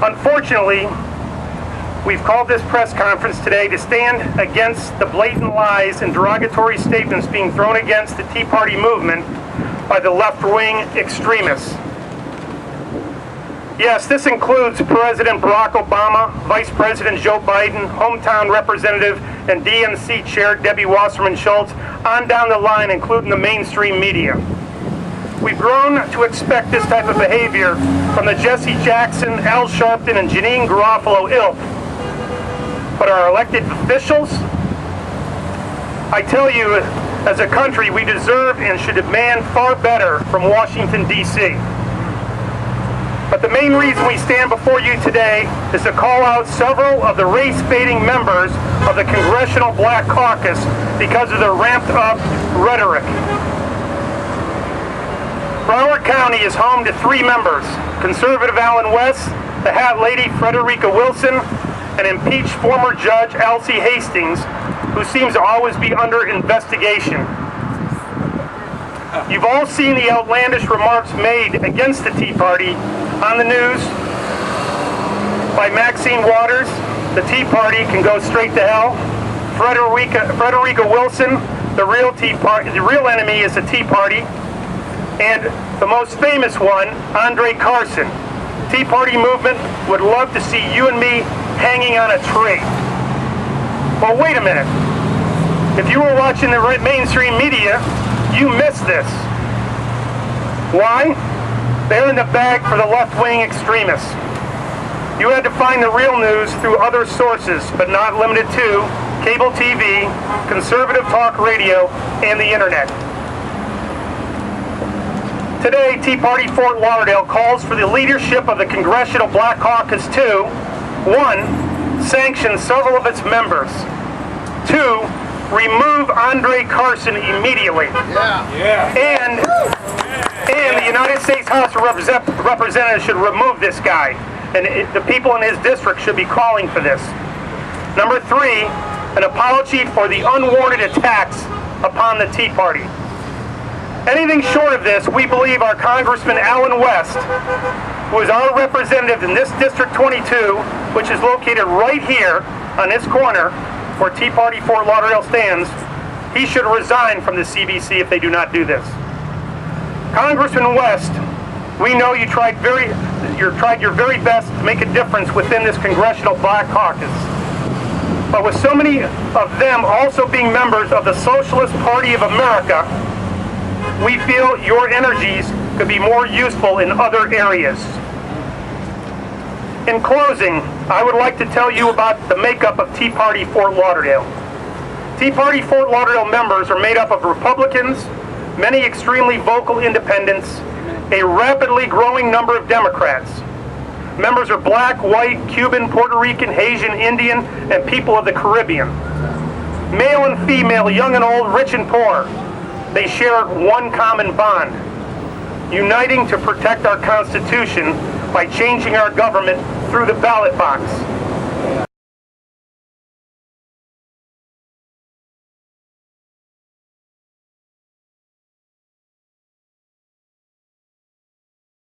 Unfortunately, we've called this press conference today to stand against the blatant lies and derogatory statements being thrown against the Tea Party movement by the left-wing extremists. Yes, this includes President Barack Obama, Vice President Joe Biden, hometown representative and DNC Chair Debbie Wasserman Schultz, on down the line, including the mainstream media. We've grown to expect this type of behavior from the Jesse Jackson, Al Sharpton, and Janine Garofalo ilk. But our elected officials, I tell you, as a country, we deserve and should demand far better from Washington, D.C. But the main reason we stand before you today is to call out several of the race-baiting members of the Congressional Black Caucus because of their ramped-up rhetoric. Broward County is home to 3 members: conservative Alan West, the Hat Lady Frederica Wilson, and impeached former Judge Alcee Hastings, who seems to always be under investigation. You've all seen the outlandish remarks made against the Tea Party on the news by Maxine Waters. The Tea Party can go straight to hell. Frederica Wilson, the real enemy is the Tea Party. And the most famous one, Andre Carson. Tea Party movement would love to see you and me hanging on a tree. Well, wait a minute. If you were watching the mainstream media, you missed this. Why? They're in the bag for the left-wing extremists. You had to find the real news through other sources, but not limited to cable TV, conservative talk radio, and the internet. Today, Tea Party Fort Lauderdale calls for the leadership of the Congressional Black Caucus to 1. Sanction several of its members. 2. Remove Andre Carson immediately. And the United States House of Representatives should remove this guy. And the people in his district should be calling for this. Number 3, an apology for the unwarranted attacks upon the Tea Party. Anything short of this, we believe our Congressman Alan West, who is our representative in this District 22, which is located right here on this corner where Tea Party Fort Lauderdale stands, he should resign from the CBC if they do not do this. Congressman West, we know you tried your very best to make a difference within this Congressional Black Caucus. But with so many of them also being members of the Socialist Party of America, we feel your energies could be more useful in other areas. In closing, I would like to tell you about the makeup of Tea Party Fort Lauderdale. Tea Party Fort Lauderdale members are made up of Republicans, many extremely vocal independents, a rapidly growing number of Democrats. Members are black, white, Cuban, Puerto Rican, Haitian, Indian, and people of the Caribbean. Male and female, young and old, rich and poor. They share one common bond: uniting to protect our Constitution by changing our government through the ballot box.